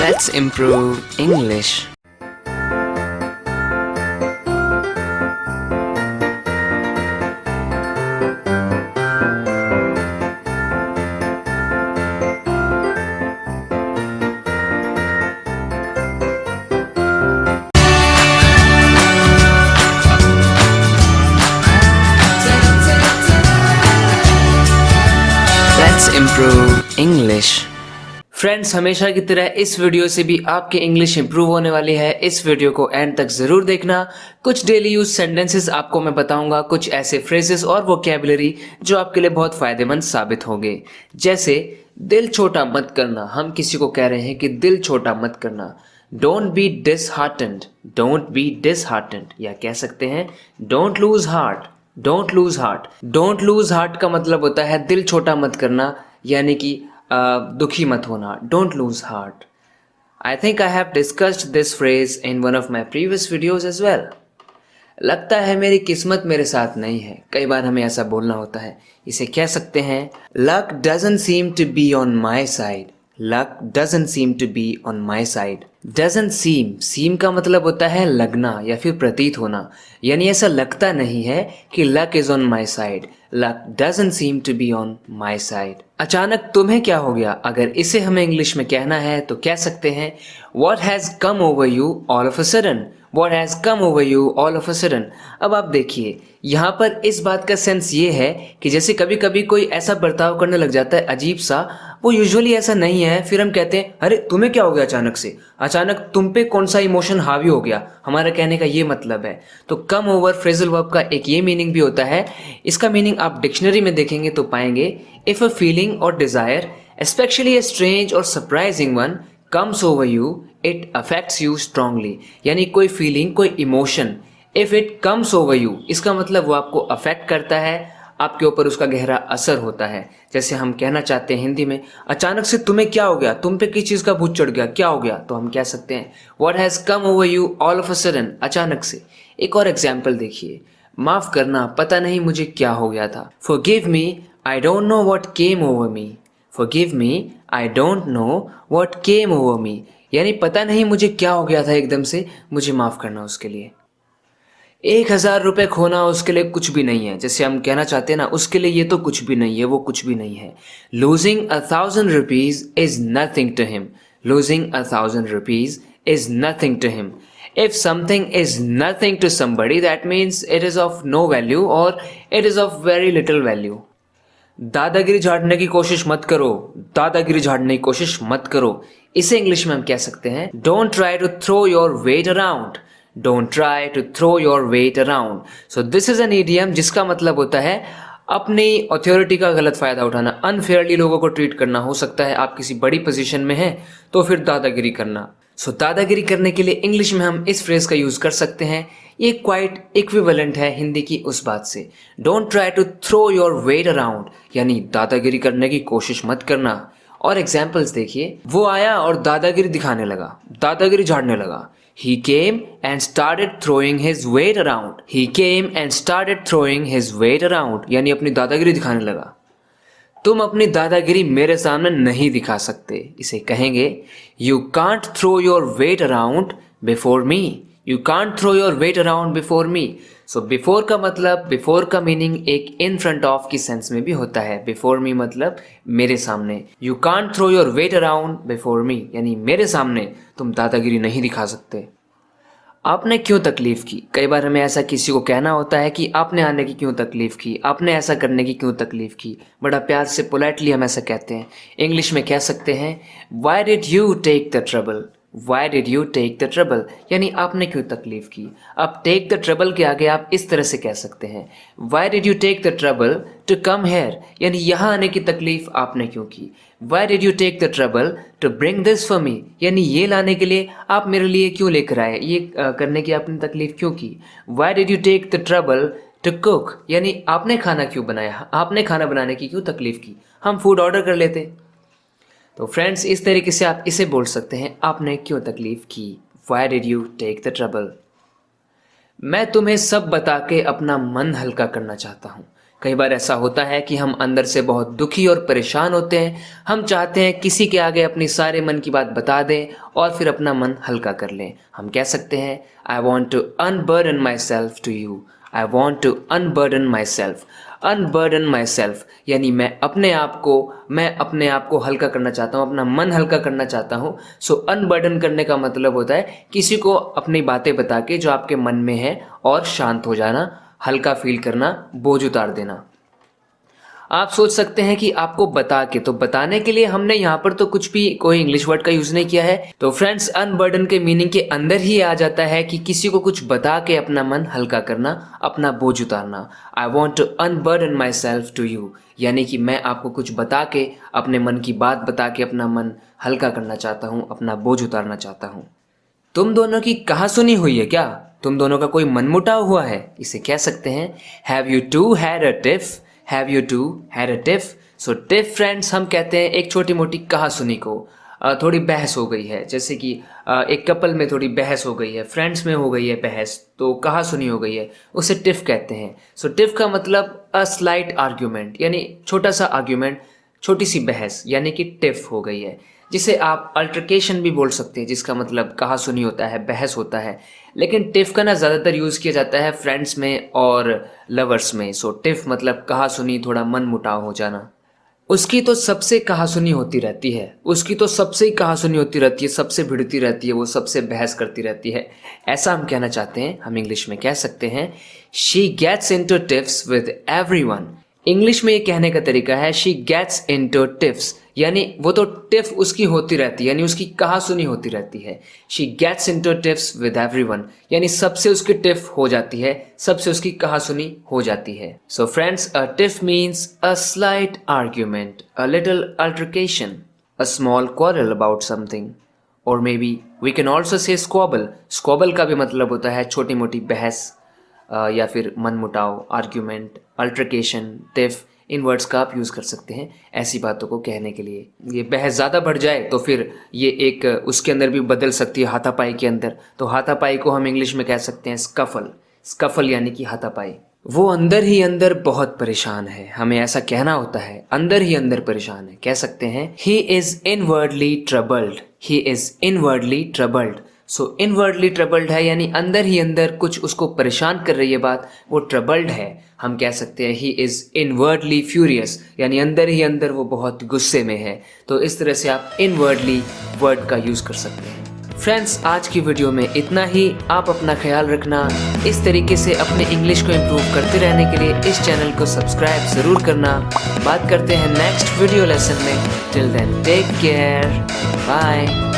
Let's improve English. Let's improve English. Friends, हमेशा की तरह इस वीडियो से भी आपकी इंग्लिश इंप्रूव होने वाली है। इस वीडियो को एंड तक जरूर देखना। कुछ डेली यूज सेंटेंसेस आपको मैं बताऊंगा, कुछ ऐसे फ्रेजेस और वोकैबुलरी जो आपके लिए बहुत फायदेमंद साबित होंगे। जैसे दिल छोटा मत करना, हम किसी को कह रहे हैं कि दिल छोटा मत करना। Don't be disheartened, don't be disheartened, या कह सकते हैं don't lose heart, don't lose heart. Don't lose heart का मतलब होता है दिल छोटा मत करना, यानी कि दुखी मत होना। Don't lose heart. I think I have discussed this phrase in one of my previous videos as well. लगता है मेरी किस्मत मेरे साथ नहीं है, कई बार हमें ऐसा बोलना होता है। इसे कह सकते हैं luck doesn't seem to be on my side, luck doesn't seem to be on my side. Doesn't seem, seem का मतलब होता है लगना या फिर प्रतीत होना, यानी ऐसा लगता नहीं है कि luck is on my side. Luck doesn't seem to be on my side. अचानक तुम्हें क्या हो गया, अगर इसे हमें इंग्लिश में कहना है तो कह सकते हैं What has come over you all of a sudden? What has come over you all of a sudden? अब आप देखिए, यहाँ पर इस बात का सेंस ये है कि जैसे कभी कभी कोई ऐसा बर्ताव करने लग जाता है अजीब सा, वो यूजुअली ऐसा नहीं है, फिर हम कहते हैं अरे तुम्हें क्या हो गया अचानक से, अचानक तुम पे कौन सा इमोशन हावी हो गया। हमारा कहने का ये मतलब है। तो कम ओवर फ्रेजल वर्ब का एक ये मीनिंग भी होता है। इसका मीनिंग आप डिक्शनरी में देखेंगे तो पाएंगे इफ अ फीलिंग और डिजायर, especially a strange और surprising one, comes over you, it affects you strongly। यानी कोई फीलिंग, कोई emotion, if it comes over you, इसका मतलब वो आपको अफेक्ट करता है, आपके ऊपर उसका गहरा असर होता है। जैसे हम कहना चाहते हैं हिंदी में अचानक से तुम्हें क्या हो गया, तुम पे किस चीज़ का भूत चढ़ गया, क्या हो गया, तो हम कह सकते हैं what has come over you all of a sudden, अचानक से। एक और एग्जाम्पल देखिए, माफ करना, पता नहीं मुझे क्या हो गया था। Forgive me, I don't know what came over me। Forgive me, I don't know what came over me, यानी पता नहीं मुझे क्या हो गया था एकदम से, मुझे माफ करना उसके लिए। 1,000 रुपये खोना उसके लिए कुछ भी नहीं है। जैसे हम कहना चाहते हैं ना, उसके लिए ये तो कुछ भी नहीं है, वो कुछ भी नहीं है। Losing 1,000 rupees is nothing to him। Losing 1,000 rupees is nothing to him। If something is nothing to somebody, that means it is of no value or it is of very little value। दादागिरी झाड़ने की कोशिश मत करो, दादागिरी झाड़ने की कोशिश मत करो। इसे इंग्लिश में हम कह सकते हैं don't try to throw your weight around, don't try to throw your weight around. So this is an idiom जिसका मतलब होता है अपनी अथॉरिटी का गलत फायदा उठाना, अनफेयरली लोगों को ट्रीट करना। हो सकता है आप किसी बड़ी पोजीशन में हैं तो फिर दादागिरी करना। सो दादागिरी करने के लिए इंग्लिश में हम इस फ्रेज का यूज कर सकते हैं। ये क्वाइट इक्विवेलेंट है हिंदी की उस बात से। Don't try to throw your weight around, यानी दादागिरी करने की कोशिश मत करना। और एग्जाम्पल्स देखिए, वो आया और दादागिरी दिखाने लगा, दादागिरी झाड़ने लगा। He came and started throwing his weight around। He came and started throwing his weight around, यानी अपनी दादागिरी दिखाने लगा। तुम अपनी दादागिरी मेरे सामने नहीं दिखा सकते। इसे कहेंगे You can't throw your weight around before me। You can't throw your weight around before me। So before का मतलब, before का मीनिंग एक in front of की सेंस में भी होता है। before me मतलब मेरे सामने। You can't throw your weight around before me, यानी मेरे सामने तुम दादागिरी नहीं दिखा सकते। आपने क्यों तकलीफ की, कई बार हमें ऐसा किसी को कहना होता है कि आपने आने की क्यों तकलीफ की, आपने ऐसा करने की क्यों तकलीफ की। बड़ा प्यार से पोलाइटली हम ऐसा कहते हैं। इंग्लिश में कह सकते हैं Why did you take the trouble? Why did you take the trouble? यानी आपने क्यों तकलीफ की। अब take the trouble के आगे आप इस तरह से कह सकते हैं Why did you take the trouble to come here? यानी यहाँ आने की तकलीफ आपने क्यों की। Why did you take the trouble to bring this for me? यानी ये लाने के लिए आप मेरे लिए क्यों लेकर आए, ये करने की आपने तकलीफ क्यों की। Why did you take the trouble to cook? यानी आपने खाना क्यों बनाया, आपने खाना बनाने की क्यों तकलीफ की, हम फूड ऑर्डर कर लेते। तो फ्रेंड्स, इस तरीके से आप इसे बोल सकते हैं आपने क्यों तकलीफ की। Why did you take the trouble? मैं तुम्हें सब बता के अपना मन हल्का करना चाहता हूँ। कई बार ऐसा होता है कि हम अंदर से बहुत दुखी और परेशान होते हैं। हम चाहते हैं किसी के आगे अपनी सारे मन की बात बता दें और फिर अपना मन हल्का कर लें। हम कह सकते हैं I want to unburden myself to you. I want to unburden myself. Unburden myself यानी मैं अपने आप को हल्का करना चाहता हूँ, अपना मन हल्का करना चाहता हूँ। सो अनबर्डन करने का मतलब होता है किसी को अपनी बातें बता के जो आपके मन में है और शांत हो जाना, हल्का फील करना, बोझ उतार देना। आप सोच सकते हैं कि आपको बता के, तो बताने के लिए हमने यहाँ पर तो कुछ भी कोई इंग्लिश वर्ड का यूज नहीं किया है। तो फ्रेंड्स, अनबर्डन के मीनिंग के अंदर ही आ जाता है कि किसी को कुछ बता के अपना मन हल्का करना, अपना बोझ उतारना। I want to unburden myself to you, यानी कि मैं आपको कुछ बता के, अपने मन की बात बता के अपना मन हल्का करना चाहता हूँ, अपना बोझ उतारना चाहता हूँ। तुम दोनों की कहा सुनी हुई है क्या? तुम दोनों का कोई मनमुटाव हुआ है? इसे कह सकते हैं have you two had a tiff. Have you two had a tiff. So tiff friends हम कहते हैं एक छोटी मोटी कहा सुनी को, थोड़ी बहस हो गई है, जैसे कि एक कपल में थोड़ी बहस हो गई है, फ्रेंड्स में हो गई है बहस, तो कहा सुनी हो गई है, उसे टिफ कहते हैं। सो टिफ का मतलब अ स्लाइट आर्ग्यूमेंट, यानी छोटा सा आर्ग्यूमेंट, छोटी सी बहस, यानी कि टिफ हो गई है, जिसे आप अल्टरकेशन भी बोल सकते हैं, जिसका मतलब कहा सुनी होता है, बहस होता है। लेकिन टिफ का ना ज़्यादातर यूज़ किया जाता है फ्रेंड्स में और लवर्स में। सो टिफ मतलब कहा सुनी, थोड़ा मन मुटाव हो जाना। उसकी तो सबसे कहा सुनी होती रहती है, उसकी तो सबसे ही कहा सुनी होती रहती है, सबसे भिड़ती रहती है, वो सबसे बहस करती रहती है, ऐसा हम कहना चाहते हैं। हम इंग्लिश में कह सकते हैं she gets into tiffs with everyone. English में ये कहने का तरीका है शी गेट्स इनटू टिफ्स, यानी वो तो टिफ उसकी होती रहती है, यानी उसकी कहा सुनी होती रहती है। She gets into tiffs with everyone, यानी सबसे उसकी टिफ हो जाती है, सबसे उसकी कहा सुनी हो जाती है। So friends, a tiff means a slight argument, a little altercation, a small quarrel about something, और maybe we can also say squabble. स्क्वॉबल का भी मतलब होता है छोटी मोटी बहस या फिर मनमुटाव, आर्ग्यूमेंट, अल्टरकेशन, टिफ, इन वर्ड्स का आप यूज़ कर सकते हैं ऐसी बातों को कहने के लिए। ये बहस ज़्यादा बढ़ जाए तो फिर ये एक उसके अंदर भी बदल सकती है, हाथापाई के अंदर। तो हाथापाई को हम इंग्लिश में कह सकते हैं स्कफल। स्कफल यानी कि हाथापाई। वो अंदर ही अंदर बहुत परेशान है, हमें ऐसा कहना होता है, अंदर ही अंदर परेशान है। कह सकते हैं he is inwardly troubled. He is inwardly troubled. So inwardly troubled है, यानी अंदर ही अंदर कुछ उसको परेशान कर रही है बात, वो ट्रबल्ड है। हम कह सकते हैं ही इज़ इनवर्डली फ्यूरियस, यानी अंदर ही अंदर वो बहुत गुस्से में है। तो इस तरह से आप इनवर्डली वर्ड का यूज़ कर सकते हैं। फ्रेंड्स, आज की वीडियो में इतना ही। आप अपना ख्याल रखना। इस तरीके से अपने इंग्लिश को इम्प्रूव करते रहने के लिए इस चैनल को सब्सक्राइब ज़रूर करना। बात करते हैं नेक्स्ट वीडियो लेसन में। Till then take care, bye.